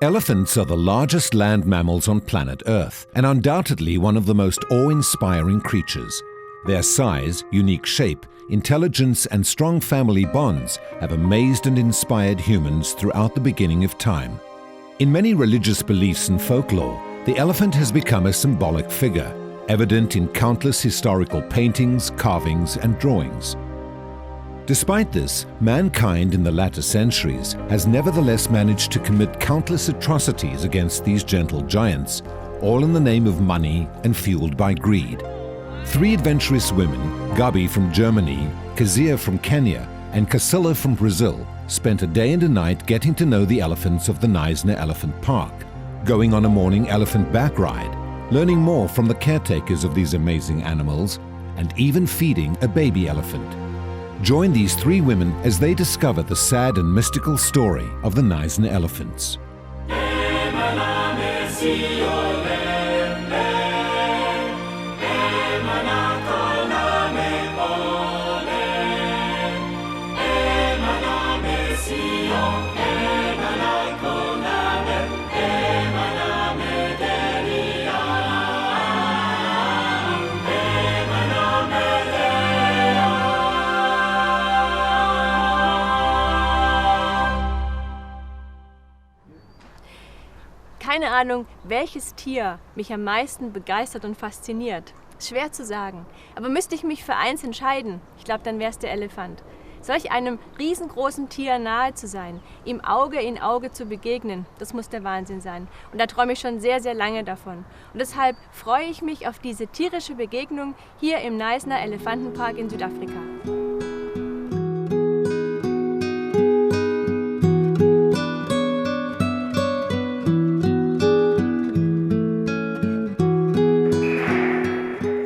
Elephants are the largest land mammals on planet Earth and undoubtedly one of the most awe-inspiring creatures. Their size, unique shape, intelligence and strong family bonds have amazed and inspired humans throughout the beginning of time. In many religious beliefs and folklore, the elephant has become a symbolic figure, evident in countless historical paintings, carvings and drawings. Despite this, mankind in the latter centuries has nevertheless managed to commit countless atrocities against these gentle giants, all in the name of money and fueled by greed. 3 adventurous women, Gabi from Germany, Kazia from Kenya, and Casilla from Brazil, spent a day and a night getting to know the elephants of the Knysna Elephant Park, going on a morning elephant back ride, learning more from the caretakers of these amazing animals, and even feeding a baby elephant. Join these 3 women as they discover the sad and mystical story of the Knysna elephants. Keine Ahnung, welches Tier mich am meisten begeistert und fasziniert. Schwer zu sagen. Aber müsste ich mich für eins entscheiden, ich glaube, dann wäre es der Elefant. Solch einem riesengroßen Tier nahe zu sein, ihm Auge in Auge zu begegnen, das muss der Wahnsinn sein. Und da träume ich schon sehr, sehr lange davon. Und deshalb freue ich mich auf diese tierische Begegnung hier im Knysna Elefantenpark in Südafrika.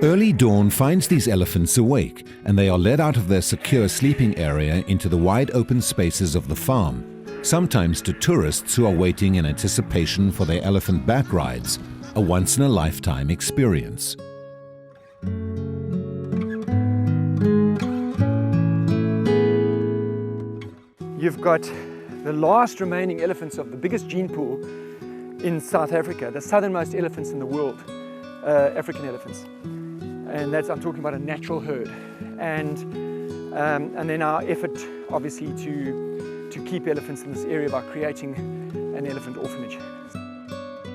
Early dawn finds these elephants awake, and they are led out of their secure sleeping area into the wide open spaces of the farm, sometimes to tourists who are waiting in anticipation for their elephant back rides, a once-in-a-lifetime experience. You've got the last remaining elephants of the biggest gene pool in South Africa, the southernmost elephants in the world, African elephants. And that's, I'm talking about a natural herd. And then our effort, obviously, to keep elephants in this area by creating an elephant orphanage.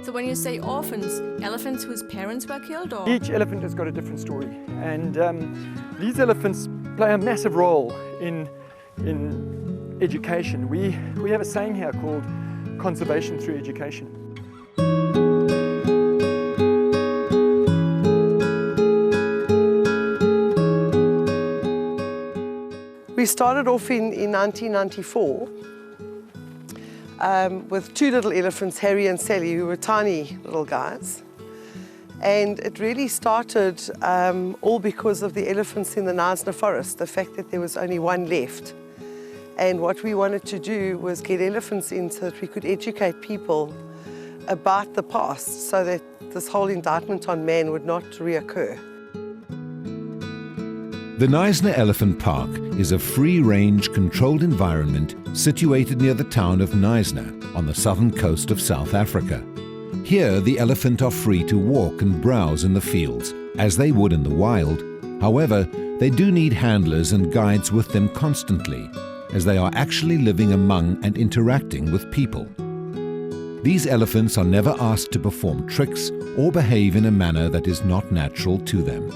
So when you say orphans, elephants whose parents were killed, or? Each elephant has got a different story. And these elephants play a massive role in education. We have a saying here called conservation through education. We started off in 1994 with 2 little elephants, Harry and Sally, who were tiny little guys. And it really started all because of the elephants in the Knysna forest, the fact that there was only 1 left. And what we wanted to do was get elephants in so that we could educate people about the past so that this whole indictment on man would not reoccur. The Knysna Elephant Park is a free-range, controlled environment situated near the town of Knysna on the southern coast of South Africa. Here, the elephant are free to walk and browse in the fields, as they would in the wild. However, they do need handlers and guides with them constantly, as they are actually living among and interacting with people. These elephants are never asked to perform tricks or behave in a manner that is not natural to them.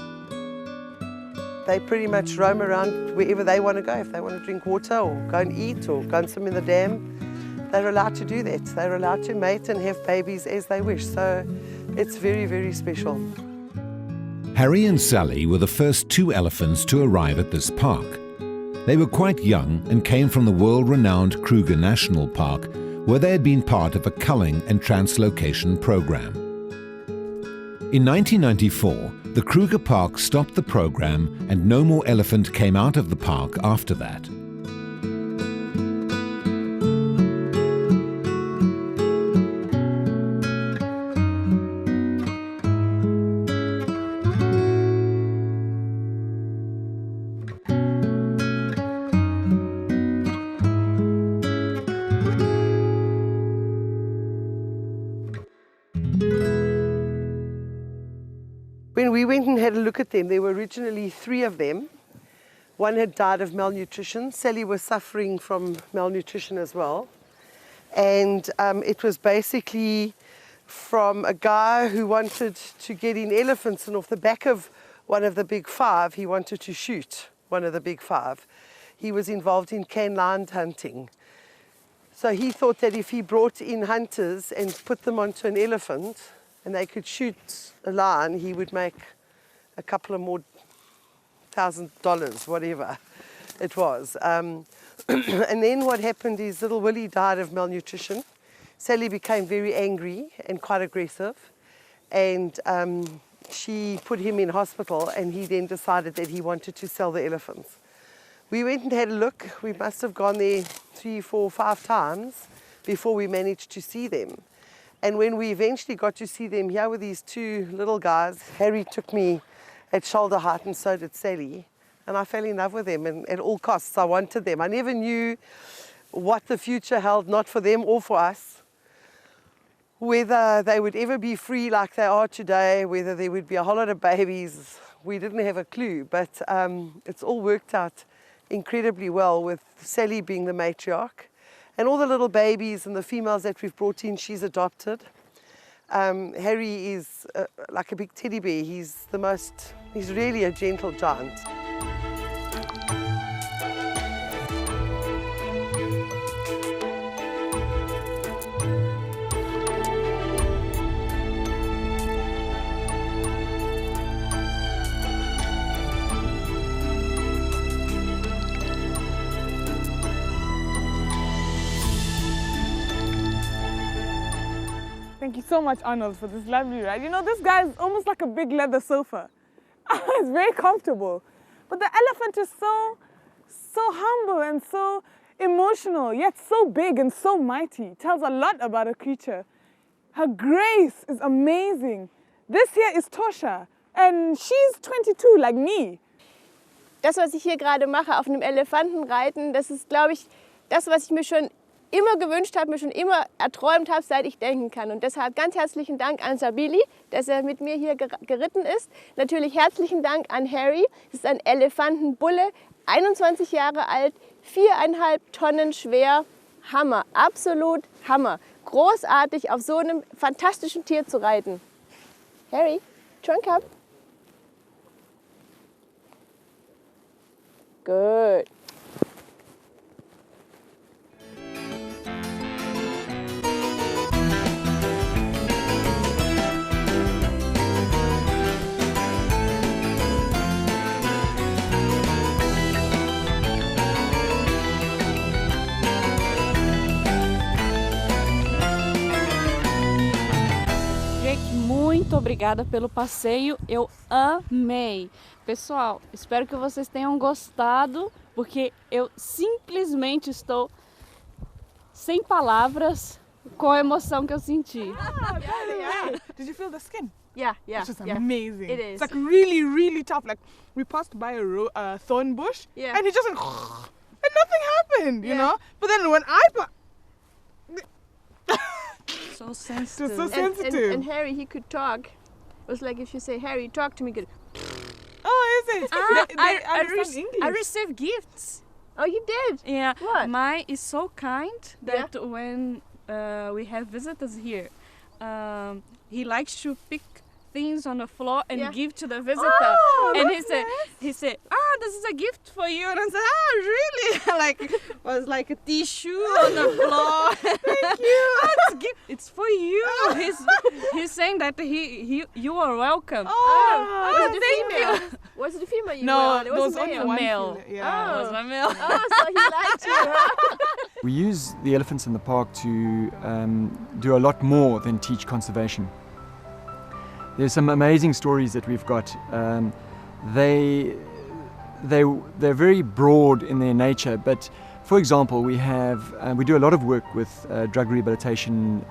They pretty much roam around wherever they want to go. If they want to drink water or go and eat or go and swim in the dam, they're allowed to do that. They're allowed to mate and have babies as they wish. So it's very, very special. Harry and Sally were the first 2 elephants to arrive at this park. They were quite young and came from the world-renowned Kruger National Park, where they had been part of a culling and translocation program. In 1994, the Kruger Park stopped the program and no more elephant came out of the park after that. When we went and had a look at them, there were originally 3 of them. One had died of malnutrition. Sally was suffering from malnutrition as well. And it was basically from a guy who wanted to get in elephants, and off the back of one of the big 5, he wanted to shoot one of the big 5. He was involved in cane lion hunting. So he thought that if he brought in hunters and put them onto an elephant and they could shoot a lion, he would make a couple of more $1,000, whatever it was. And then what happened is little Willie died of malnutrition. Sally became very angry and quite aggressive, and she put him in hospital, and he then decided that he wanted to sell the elephants. We went and had a look. We must have gone there 3, 4, 5 times before we managed to see them. And when we eventually got to see them, here were these 2 little guys. Harry took me at shoulder height, and so did Sally. And I fell in love with them, and at all costs I wanted them. I never knew what the future held, not for them or for us. Whether they would ever be free like they are today, whether there would be a whole lot of babies, we didn't have a clue. But it's all worked out incredibly well, with Sally being the matriarch. And all the little babies and the females that we've brought in, she's adopted. Harry is like a big teddy bear. He's really a gentle giant. Thank you so much, Arnold, for this lovely ride. You know, this guy is almost like a big leather sofa. It's very comfortable. But the elephant is so humble and so emotional, yet so big and so mighty. It tells a lot about a creature. Her grace is amazing. This here is Tosha, and she's 22, like me. Das, was ich hier gerade mache, auf einem Elefanten reiten, das ist, glaube ich, das, was ich mir schon immer gewünscht habe, mir schon immer erträumt habe, seit ich denken kann. Und deshalb ganz herzlichen Dank an Sabili, dass er mit mir hier geritten ist. Natürlich herzlichen Dank an Harry. Das ist ein Elefantenbulle, 21 Jahre alt, 4,5 Tonnen schwer. Hammer, absolut Hammer. Großartig, auf so einem fantastischen Tier zu reiten. Harry, trunk up. Good. Muito obrigada pelo passeio, eu amei. Pessoal, espero que vocês tenham gostado, porque eu simplesmente estou sem palavras com a emoção que eu senti. Did you feel the skin? Yeah. It's just amazing. It is. It's like really, really tough. Like, we passed by a thorn bush, and it just went, and nothing happened, you know? But then when So sensitive. so sensitive. And Harry, he could talk. It was like if you say, Harry, talk to me. Good. Oh, is it? They understand English. I received gifts. Oh, you did? Yeah. What? Mine is so kind that when we have visitors here, he likes to pick things on the floor and give to the visitor. Oh, and that's he said, this is a gift for you. And I said, really? Like, was like a tissue on the floor. Thank you. It's for you. He's saying that you are welcome. Was it a thank female? you. Was it a female you No, were? there was only a one male. female. Yeah. It was my male. Oh, so he liked you, huh? We use the elephants in the park to do a lot more than teach conservation. There's some amazing stories that we've got. They're very broad in their nature, but for example, we do a lot of work with drug rehabilitation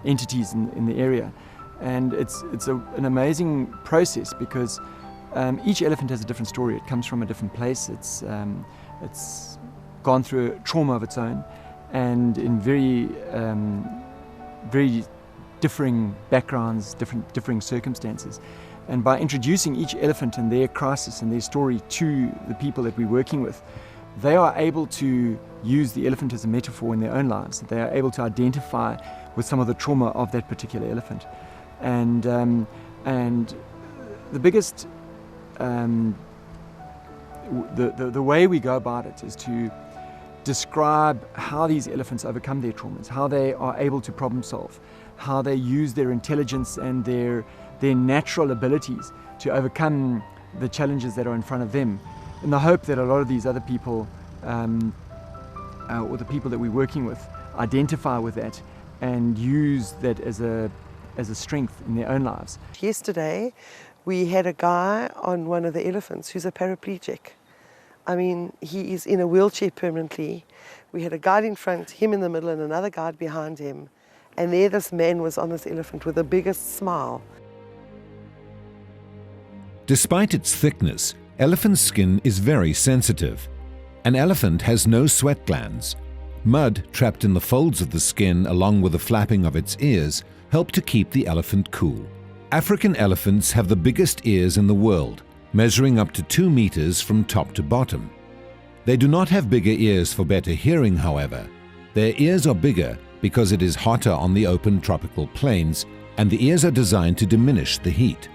entities in the area, and it's an amazing process because each elephant has a different story. It comes from a different place. It's gone through a trauma of its own, and in very differing backgrounds, differing circumstances. And by introducing each elephant and their crisis and their story to the people that we're working with, they are able to use the elephant as a metaphor in their own lives. They are able to identify with some of the trauma of that particular elephant. And the biggest, the way we go about it is to describe how these elephants overcome their traumas, how they are able to problem solve, how they use their intelligence and their natural abilities to overcome the challenges that are in front of them, in the hope that a lot of these other people, or the people that we're working with, identify with that and use that as a strength in their own lives. Yesterday, we had a guy on one of the elephants who's a paraplegic. I mean, he is in a wheelchair permanently. We had a guide in front, him in the middle, and another guide behind him. And there this man was on this elephant with the biggest smile. Despite its thickness, elephant skin is very sensitive. An elephant has no sweat glands. Mud trapped in the folds of the skin along with the flapping of its ears help to keep the elephant cool. African elephants have the biggest ears in the world, measuring up to 2 meters from top to bottom. They do not have bigger ears for better hearing, however. Their ears are bigger because it is hotter on the open tropical plains, and the ears are designed to diminish the heat.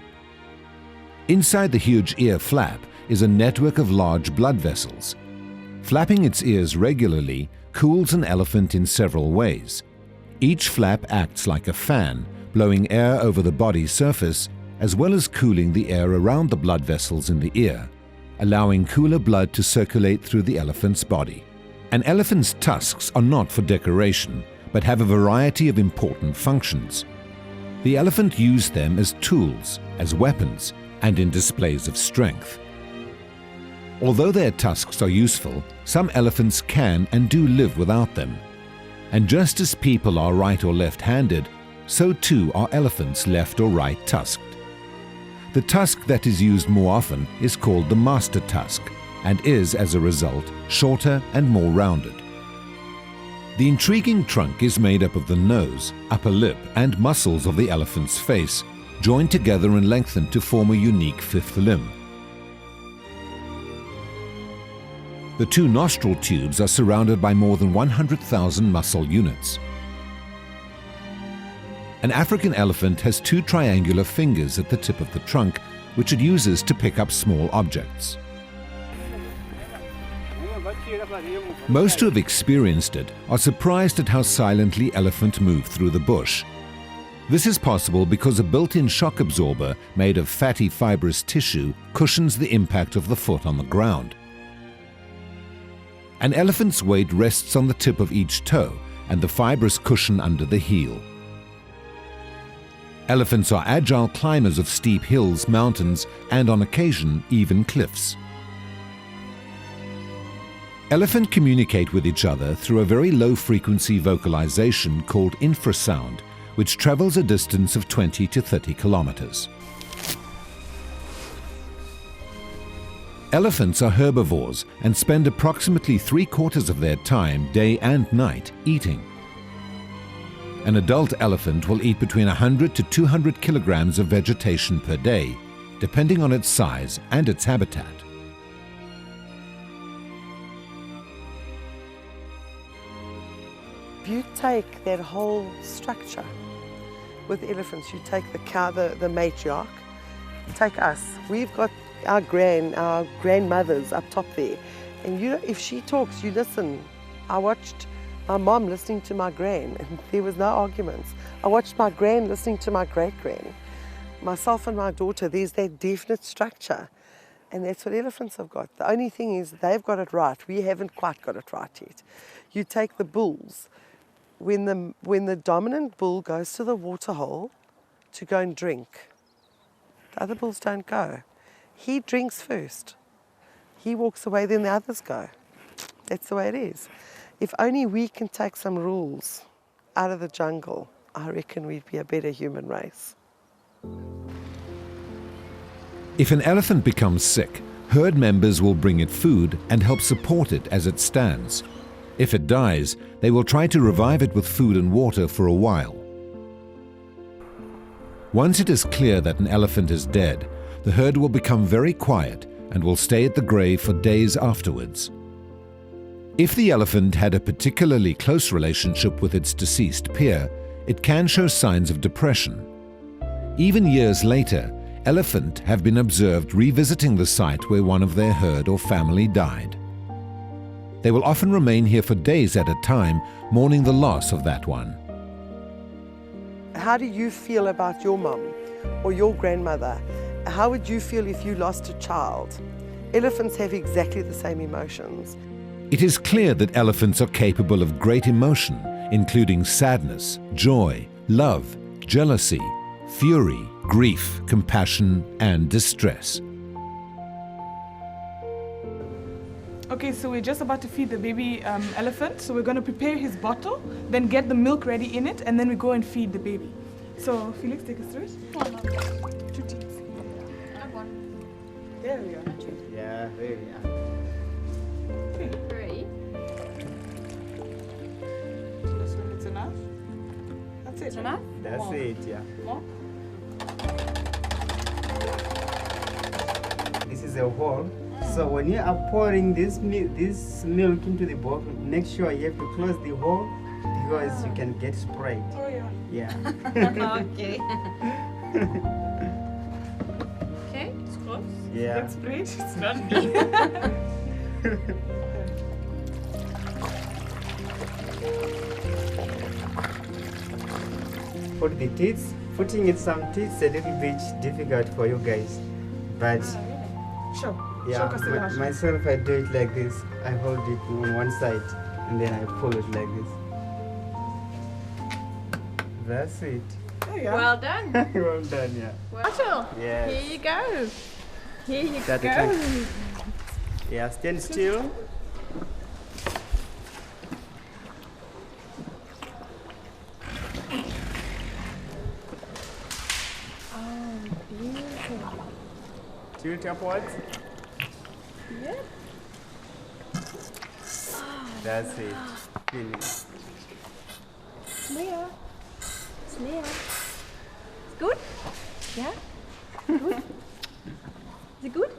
Inside the huge ear flap is a network of large blood vessels. Flapping its ears regularly cools an elephant in several ways. Each flap acts like a fan, blowing air over the body surface, as well as cooling the air around the blood vessels in the ear, allowing cooler blood to circulate through the elephant's body. An elephant's tusks are not for decoration, but have a variety of important functions. The elephant used them as tools, as weapons, and in displays of strength. Although their tusks are useful, some elephants can and do live without them. And just as people are right or left-handed, so too are elephants left or right-tusked. The tusk that is used more often is called the master tusk, and is, as a result, shorter and more rounded. The intriguing trunk is made up of the nose, upper lip, and muscles of the elephant's face, joined together and lengthened to form a unique fifth limb. The 2 nostril tubes are surrounded by more than 100,000 muscle units. An African elephant has 2 triangular fingers at the tip of the trunk, which it uses to pick up small objects. Most who have experienced it are surprised at how silently elephants move through the bush. This is possible because a built-in shock absorber made of fatty fibrous tissue cushions the impact of the foot on the ground. An elephant's weight rests on the tip of each toe and the fibrous cushion under the heel. Elephants are agile climbers of steep hills, mountains, and on occasion even cliffs. Elephants communicate with each other through a very low-frequency vocalization called infrasound, which travels a distance of 20 to 30 kilometers. Elephants are herbivores and spend approximately 3/4 of their time, day and night, eating. An adult elephant will eat between 100 to 200 kilograms of vegetation per day, depending on its size and its habitat. You take that whole structure with elephants. You take the cow, the matriarch, take us. We've got our grandmothers up top there. And if she talks, you listen. I watched my mom listening to my gran, and there was no arguments. I watched my gran listening to my great-gran. Myself and my daughter, there's that definite structure. And that's what elephants have got. The only thing is they've got it right. We haven't quite got it right yet. You take the bulls. When the dominant bull goes to the water hole to go and drink, the other bulls don't go. He drinks first. He walks away, then the others go. That's the way it is. If only we can take some rules out of the jungle, I reckon we'd be a better human race. If an elephant becomes sick, herd members will bring it food and help support it as it stands. If it dies, they will try to revive it with food and water for a while. Once it is clear that an elephant is dead, the herd will become very quiet and will stay at the grave for days afterwards. If the elephant had a particularly close relationship with its deceased peer, it can show signs of depression. Even years later, elephant have been observed revisiting the site where one of their herd or family died. They will often remain here for days at a time, mourning the loss of that one. How do you feel about your mum or your grandmother? How would you feel if you lost a child? Elephants have exactly the same emotions. It is clear that elephants are capable of great emotion, including sadness, joy, love, jealousy, fury, grief, compassion, and distress. Okay, so we're just about to feed the baby elephant. So we're going to prepare his bottle, then get the milk ready in it, and then we go and feed the baby. So Felix, take us through it. 2 teats. There we are. Yeah, there we are. Okay. 3. Just when it's enough. That's it. It's enough? That's More. it, yeah. More? This is a hole. So when you are pouring this milk into the bottle, make sure you have to close the hole because you can get sprayed. Oh yeah. Yeah. Okay. Okay, it's close. Yeah. That's great. It's not me. Put the teats. Putting it some teats a little bit difficult for you guys, but Sure. yeah, Show Castillo. myself I do it like this. I hold it on one side and then I pull it like this. That's it. There you are. Well done. Well done, yeah. Bottle. Yes. Here you go. Here you That go. time. Yeah, stand still. Oh, beautiful. Tilt upwards. Yep. That's it. Finish. Leer. It's leer. Ist gut? Ja? Gut? Ist it gut?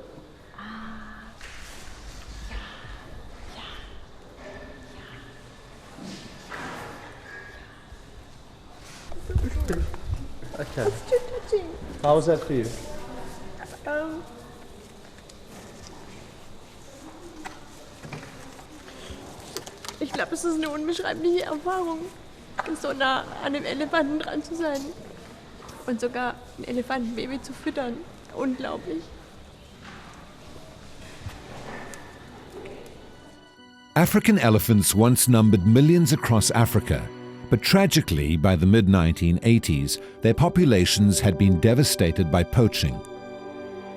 Okay. How's that for you? Ich glaube, es ist eine unbeschreibliche Erfahrung, so nah an dem Elefanten dran zu sein und sogar ein Elefantenbaby zu füttern. Unglaublich. African elephants once numbered millions across Africa, but tragically, by the mid-1980s, their populations had been devastated by poaching.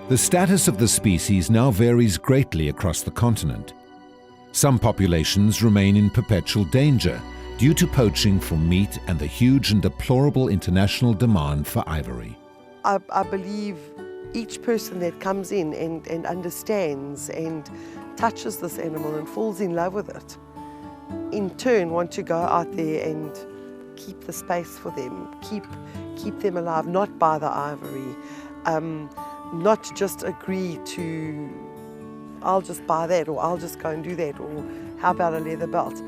The status of the species now varies greatly across the continent. Some populations remain in perpetual danger due to poaching for meat and the huge and deplorable international demand for ivory. I believe each person that comes in and understands and touches this animal and falls in love with it, in turn want to go out there and keep the space for them, keep them alive, not buy the ivory, not just agree to, I'll just buy that, or I'll just go and do that, or how about a leather belt?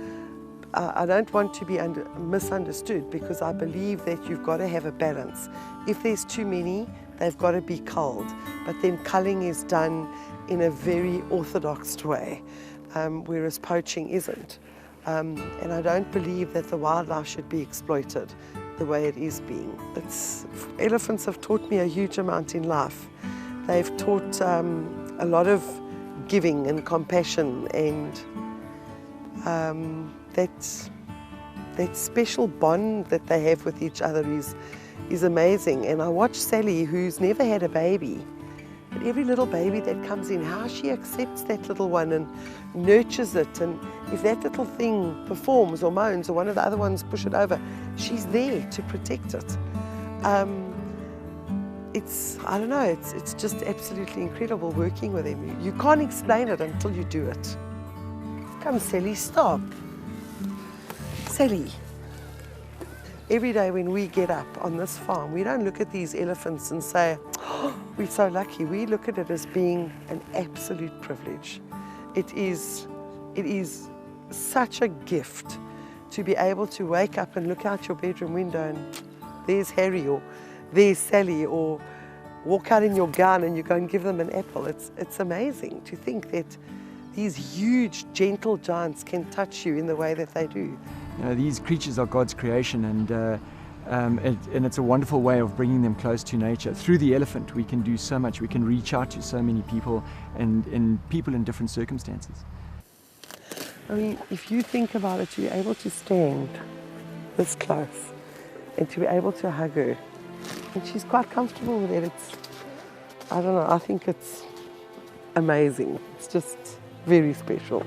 I don't want to be misunderstood, because I believe that you've got to have a balance. If there's too many, they've got to be culled, but then culling is done in a very orthodox way, whereas poaching isn't. And I don't believe that the wildlife should be exploited the way it is being. Elephants have taught me a huge amount in life. They've taught a lot of giving and compassion, and that special bond that they have with each other is amazing. And I watch Sally, who's never had a baby, but every little baby that comes in, how she accepts that little one and nurtures it, and if that little thing performs or moans or one of the other ones push it over, she's there to protect it. I don't know, it's just absolutely incredible working with them. You can't explain it until you do it. Come, Sally, stop. Sally, every day when we get up on this farm, we don't look at these elephants and say, oh, we're so lucky. We look at it as being an absolute privilege. It is such a gift to be able to wake up and look out your bedroom window and there's Harry or there's Sally, or walk out in your gown and you go and give them an apple. It's amazing to think that these huge, gentle giants can touch you in the way that they do. You know, these creatures are God's creation, and it's a wonderful way of bringing them close to nature. Through the elephant, we can do so much. We can reach out to so many people, and people in different circumstances. I mean, if you think about it, to be able to stand this close and to be able to hug her, and she's quite comfortable with it. I don't know, I think it's amazing. It's just very special.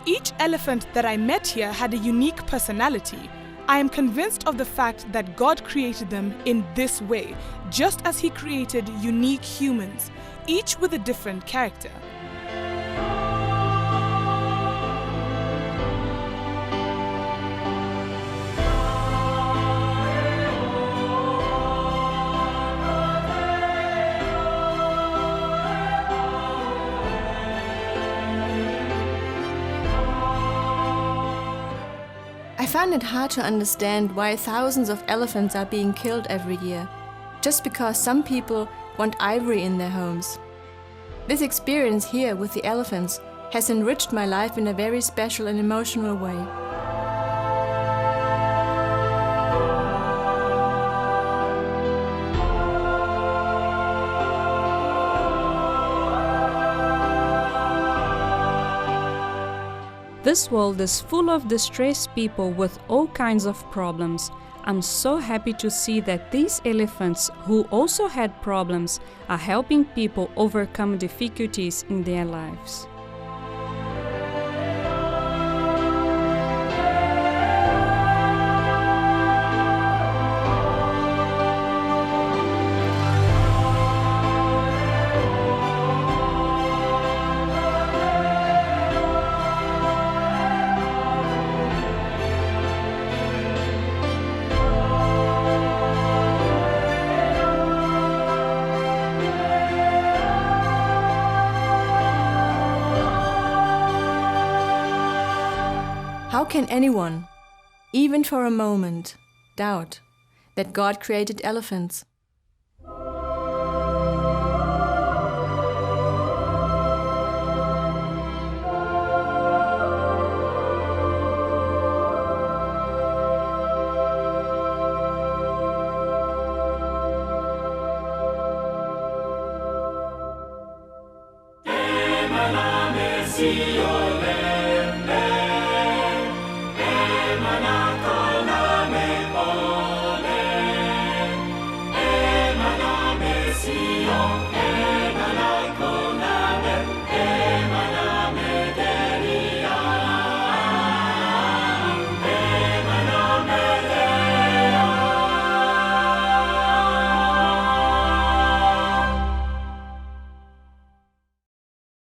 Each elephant that I met here had a unique personality. I am convinced of the fact that God created them in this way, just as He created unique humans, each with a different character. I find it hard to understand why thousands of elephants are being killed every year, just because some people want ivory in their homes. This experience here with the elephants has enriched my life in a very special and emotional way. This world is full of distressed people with all kinds of problems. I'm so happy to see that these elephants, who also had problems, are helping people overcome difficulties in their lives. How can anyone, even for a moment, doubt that God created elephants?